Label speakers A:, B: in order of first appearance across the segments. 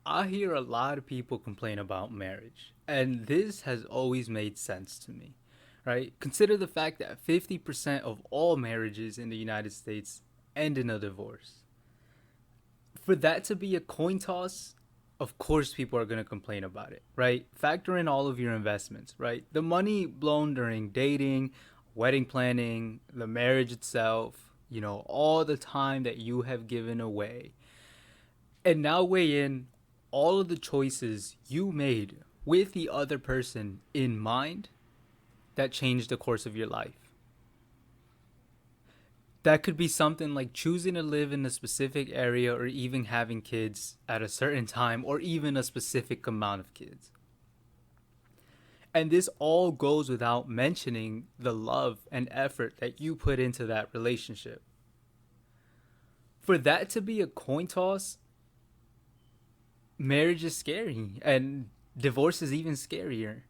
A: I hear a lot of people complain about marriage, and this has always made sense to me, right? Consider the fact that 50% of all marriages in the United States end in a divorce. For that to be a coin toss, of course people are going to complain about it, right? Factor in all of your investments, right? The money blown during dating, wedding planning, the marriage itself, all the time that you have given away. And now weigh in all of the choices you made with the other person in mind that changed the course of your life. That could be something like choosing to live in a specific area or even having kids at a certain time or even a specific amount of kids. And this all goes without mentioning the love and effort that you put into that relationship. For that to be a coin toss, marriage is scary and divorce is even scarier.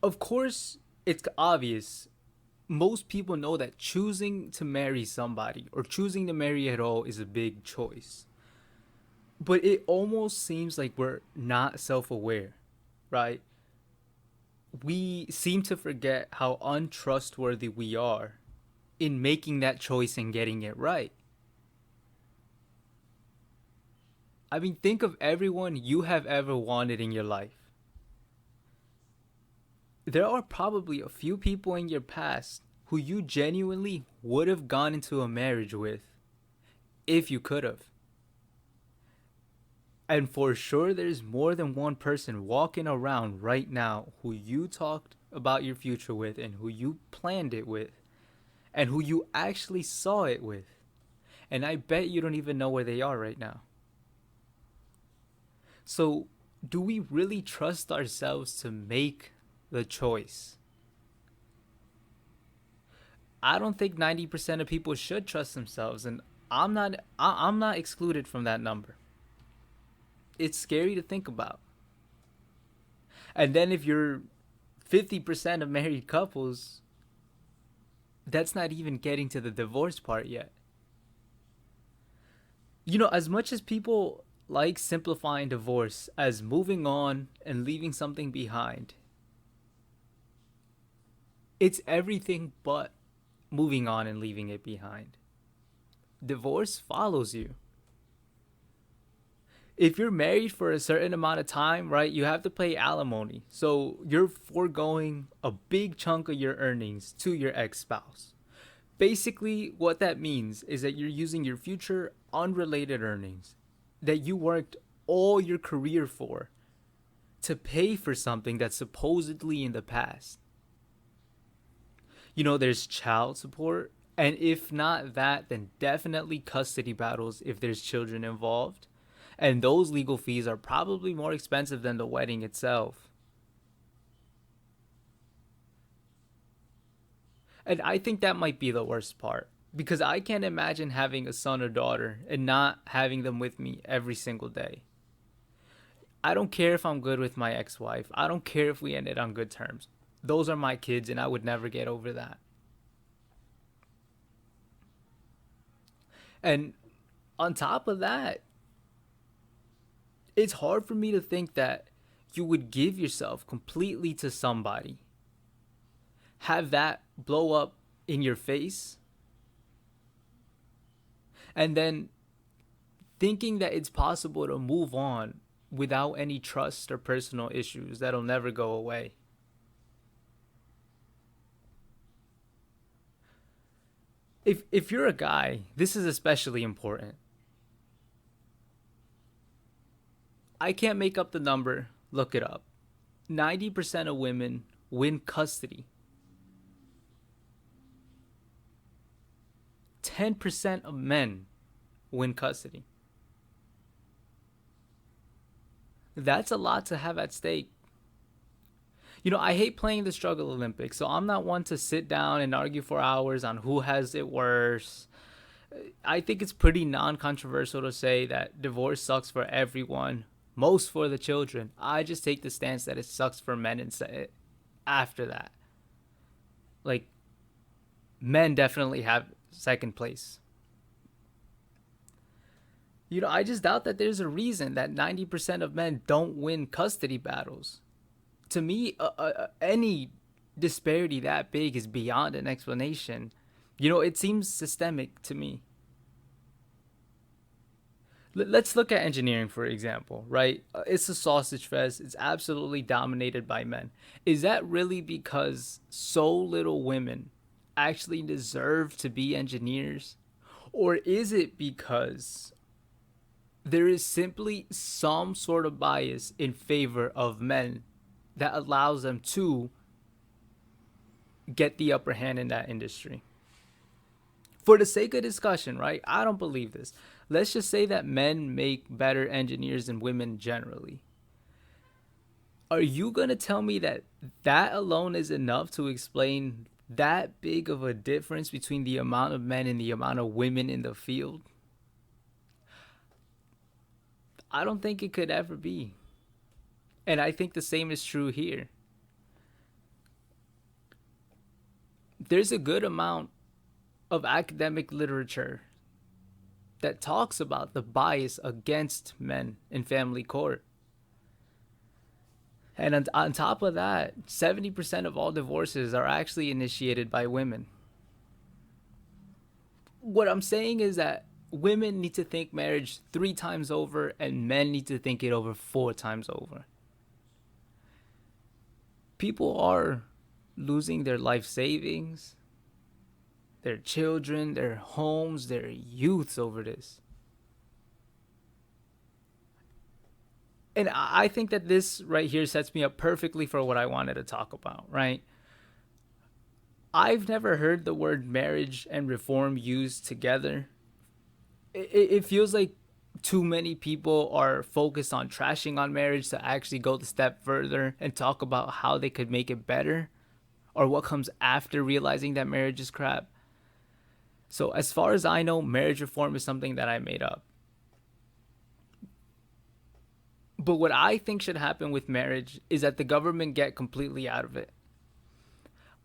A: Of course, it's obvious. Most people know that choosing to marry somebody or choosing to marry at all is a big choice. But it almost seems like we're not self aware, right? We seem to forget how untrustworthy we are in making that choice and getting it right. I mean, think of everyone you have ever wanted in your life. There are probably a few people in your past who you genuinely would have gone into a marriage with if you could have. And for sure, there's more than one person walking around right now who you talked about your future with and who you planned it with and who you actually saw it with. And I bet you don't even know where they are right now. So, do we really trust ourselves to make the choice? I don't think 90% of people should trust themselves, and I'm not excluded from that number. It's scary to think about. And then if you're 50% of married couples, that's not even getting to the divorce part yet. As much as people like simplifying divorce as moving on and leaving something behind, it's everything but moving on and leaving it behind. Divorce follows you. If you're married for a certain amount of time, right, you have to pay alimony. So you're foregoing a big chunk of your earnings to your ex spouse. Basically, what that means is that you're using your future unrelated earnings that you worked all your career for to pay for something that's supposedly in the past. There's child support, and if not that, then definitely custody battles if there's children involved. And those legal fees are probably more expensive than the wedding itself. And I think that might be the worst part because I can't imagine having a son or daughter and not having them with me every single day. I don't care if I'm good with my ex wife, I don't care if we ended on good terms. Those are my kids, and I would never get over that. And on top of that, it's hard for me to think that you would give yourself completely to somebody, have that blow up in your face, and then thinking that it's possible to move on without any trust or personal issues that'll never go away. If you're a guy, this is especially important. I can't make up the number, look it up. 90% of women win custody. 10% of men win custody. That's a lot to have at stake. I hate playing the struggle Olympics, so I'm not one to sit down and argue for hours on who has it worse. I think it's pretty non controversial to say that divorce sucks for everyone, most for the children. I just take the stance that it sucks for men and say it after that. Like, men definitely have second place. I just doubt that there's a reason that 90% of men don't win custody battles. To me, any disparity that big is beyond an explanation. It seems systemic to me. Let's look at engineering, for example, right? It's a sausage fest. It's absolutely dominated by men. Is that really because so little women actually deserve to be engineers? Or is it because there is simply some sort of bias in favor of men that allows them to get the upper hand in that industry? For the sake of discussion, right? I don't believe this. Let's just say that men make better engineers than women generally. Are you going to tell me that that alone is enough to explain that big of a difference between the amount of men and the amount of women in the field? I don't think it could ever be. And I think the same is true here. There's a good amount of academic literature that talks about the bias against men in family court. And on top of that, 70% of all divorces are actually initiated by women. What I'm saying is that women need to think marriage 3 times over and men need to think it over 4 times over. People are losing their life savings, their children, their homes, their youths over this. And I think that this right here sets me up perfectly for what I wanted to talk about, right? I've never heard the word marriage and reform used together. It feels like too many people are focused on trashing on marriage to actually go the step further and talk about how they could make it better or what comes after realizing that marriage is crap. So as far as I know, marriage reform is something that I made up. But what I think should happen with marriage is that the government get completely out of it.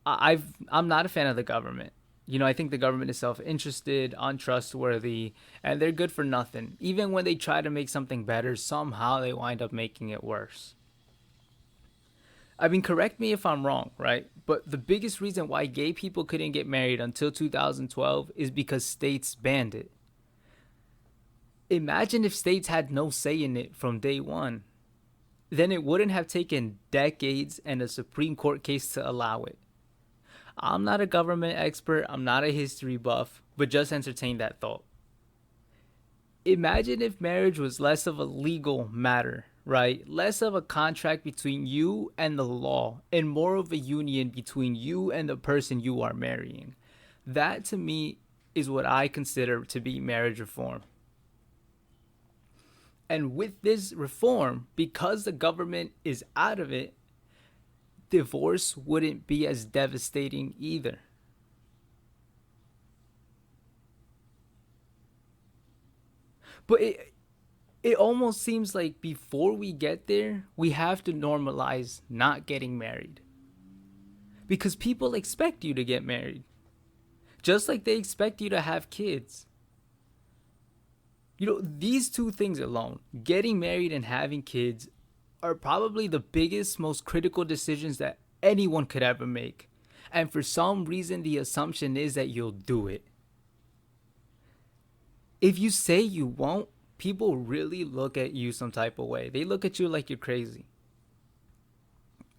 A: I'm not a fan of the government. I think the government is self-interested, untrustworthy, and they're good for nothing. Even when they try to make something better, somehow they wind up making it worse. I mean, correct me if I'm wrong, right? But the biggest reason why gay people couldn't get married until 2012 is because states banned it. Imagine if states had no say in it from day one. Then it wouldn't have taken decades and a Supreme Court case to allow it. I'm not a government expert, I'm not a history buff, but just entertain that thought. Imagine if marriage was less of a legal matter, right? Less of a contract between you and the law, and more of a union between you and the person you are marrying. That to me is what I consider to be marriage reform. And with this reform, because the government is out of it, divorce wouldn't be as devastating either. But it almost seems like before we get there, we have to normalize not getting married. Because people expect you to get married. Just like they expect you to have kids. These two things alone, getting married and having kids, are probably the biggest, most critical decisions that anyone could ever make. And for some reason, the assumption is that you'll do it. If you say you won't, people really look at you some type of way. They look at you like you're crazy.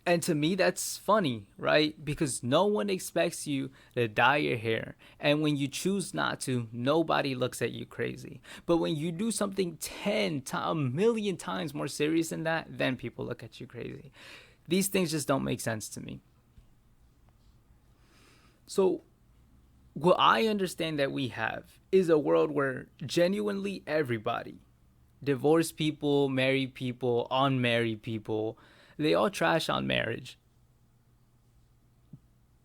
A: And to me, that's funny, right? Because no one expects you to dye your hair. And when you choose not to, nobody looks at you crazy. But when you do something a million times more serious than that, then people look at you crazy. These things just don't make sense to me. So what I understand that we have is a world where genuinely everybody, divorced people, married people, unmarried people, they all trash on marriage.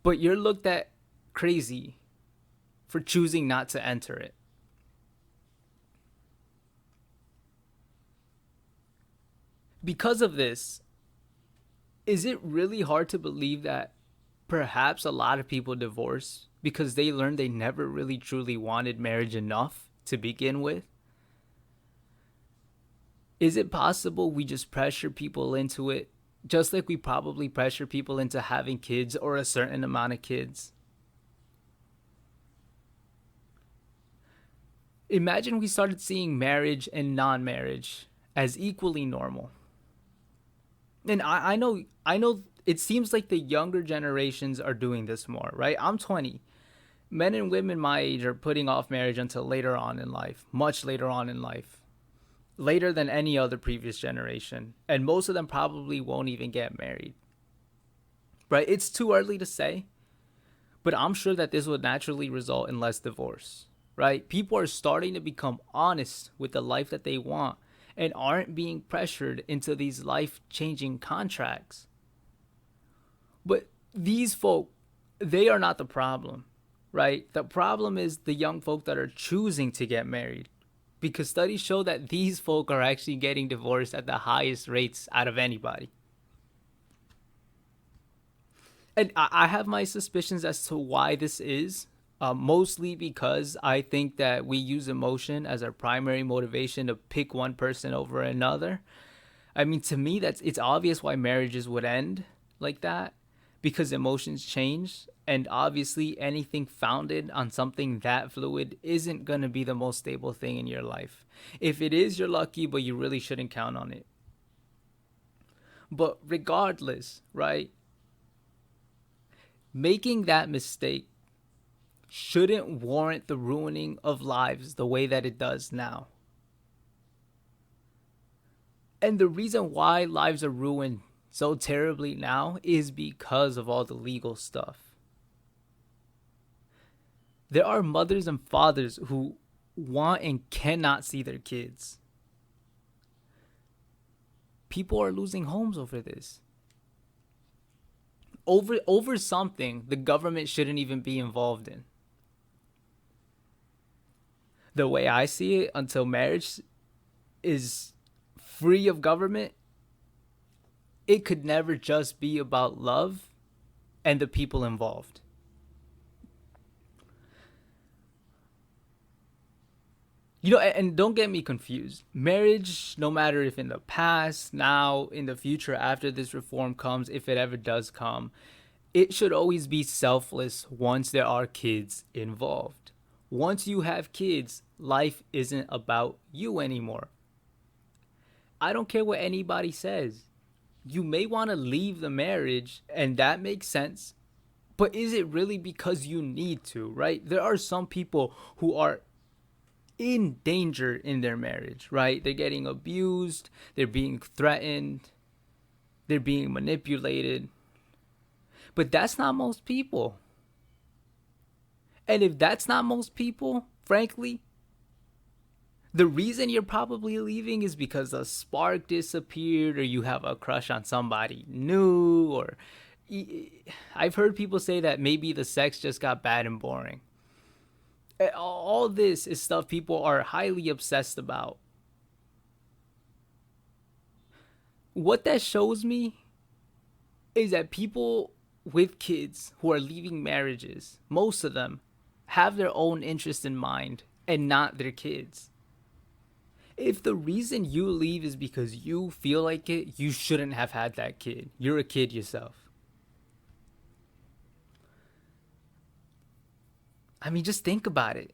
A: But you're looked at crazy for choosing not to enter it. Because of this, is it really hard to believe that perhaps a lot of people divorce because they learned they never really truly wanted marriage enough to begin with? Is it possible we just pressure people into it, just like we probably pressure people into having kids or a certain amount of kids? Imagine we started seeing marriage and non-marriage as equally normal. And I know it seems like the younger generations are doing this more, right? I'm 20. Men and women my age are putting off marriage until later on in life, much later on in life, later than any other previous generation. And most of them probably won't even get married, right? It's too early to say, but I'm sure that this would naturally result in less divorce, right? People are starting to become honest with the life that they want and aren't being pressured into these life changing contracts. But these folk, they are not the problem, right? The problem is the young folk that are choosing to get married, because studies show that these folk are actually getting divorced at the highest rates out of anybody. And I have my suspicions as to why this is. Mostly because I think that we use emotion as our primary motivation to pick one person over another. I mean, to me, that's it's obvious why marriages would end like that, because emotions change, and obviously anything founded on something that fluid isn't gonna be the most stable thing in your life. If it is, you're lucky, but you really shouldn't count on it. But regardless, right? Making that mistake shouldn't warrant the ruining of lives the way that it does now. And the reason why lives are ruined so terribly now is because of all the legal stuff. There are mothers and fathers who want and cannot see their kids. People are losing homes over this. Over something the government shouldn't even be involved in. The way I see it, until marriage is free of government, it could never just be about love and the people involved. And don't get me confused. Marriage, no matter if in the past, now, in the future, after this reform comes, if it ever does come, it should always be selfless once there are kids involved. Once you have kids, life isn't about you anymore. I don't care what anybody says. You may want to leave the marriage, and that makes sense. But is it really because you need to, right? There are some people who are in danger in their marriage, right? They're getting abused, they're being threatened, they're being manipulated. But that's not most people. And if that's not most people, frankly, the reason you're probably leaving is because a spark disappeared, or you have a crush on somebody new, or I've heard people say that maybe the sex just got bad and boring. All this is stuff people are highly obsessed about. What that shows me is that people with kids who are leaving marriages, most of them, have their own interest in mind and not their kids. If the reason you leave is because you feel like it, you shouldn't have had that kid. You're a kid yourself. I mean, just think about it.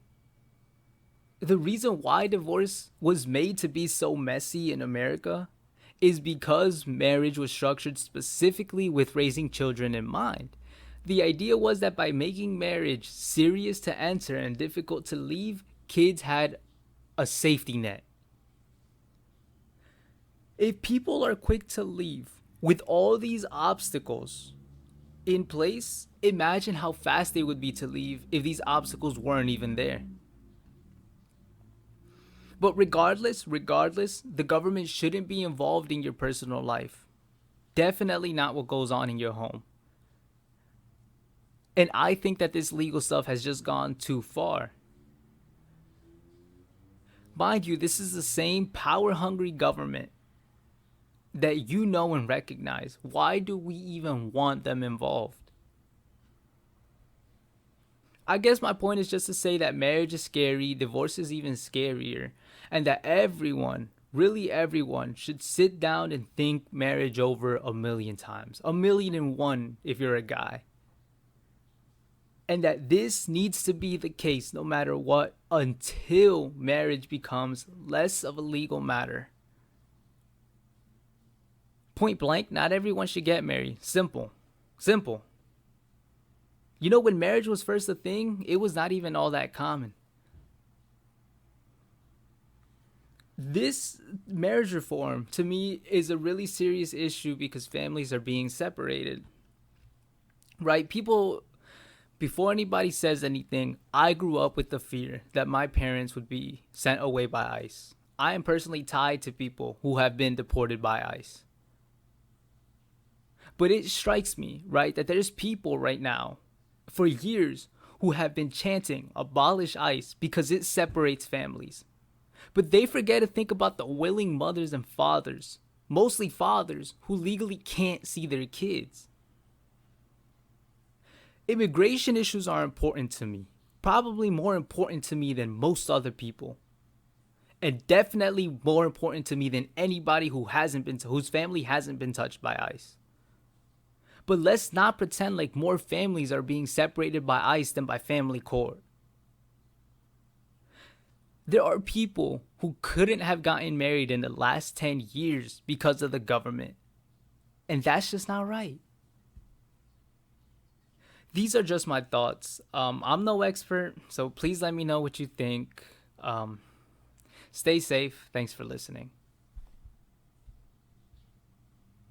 A: The reason why divorce was made to be so messy in America is because marriage was structured specifically with raising children in mind. The idea was that by making marriage serious to enter and difficult to leave, kids had a safety net. If people are quick to leave with all these obstacles in place, imagine how fast they would be to leave if these obstacles weren't even there. But regardless, the government shouldn't be involved in your personal life. Definitely not what goes on in your home. And I think that this legal stuff has just gone too far. Mind you, this is the same power hungry government that you know and recognize. Why do we even want them involved? I guess my point is just to say that marriage is scary, divorce is even scarier, and that everyone, really everyone should sit down and think marriage over a million times, a million and one if you're a guy. And that this needs to be the case no matter what until marriage becomes less of a legal matter. Point blank, not everyone should get married. Simple. Simple. You know, when marriage was first a thing, it was not even all that common. This marriage reform, to me, is a really serious issue because families are being separated. Right? People, before anybody says anything, I grew up with the fear that my parents would be sent away by ICE. I am personally tied to people who have been deported by ICE. But it strikes me, right, that there's people right now, for years, who have been chanting abolish ICE because it separates families. But they forget to think about the willing mothers and fathers, mostly fathers, who legally can't see their kids. Immigration issues are important to me, probably more important to me than most other people. And definitely more important to me than anybody whose family hasn't been touched by ICE. But let's not pretend like more families are being separated by ICE than by family court. There are people who couldn't have gotten married in the last 10 years because of the government. And that's just not right. These are just my thoughts. I'm no expert, so please let me know what you think. Stay safe. Thanks for listening.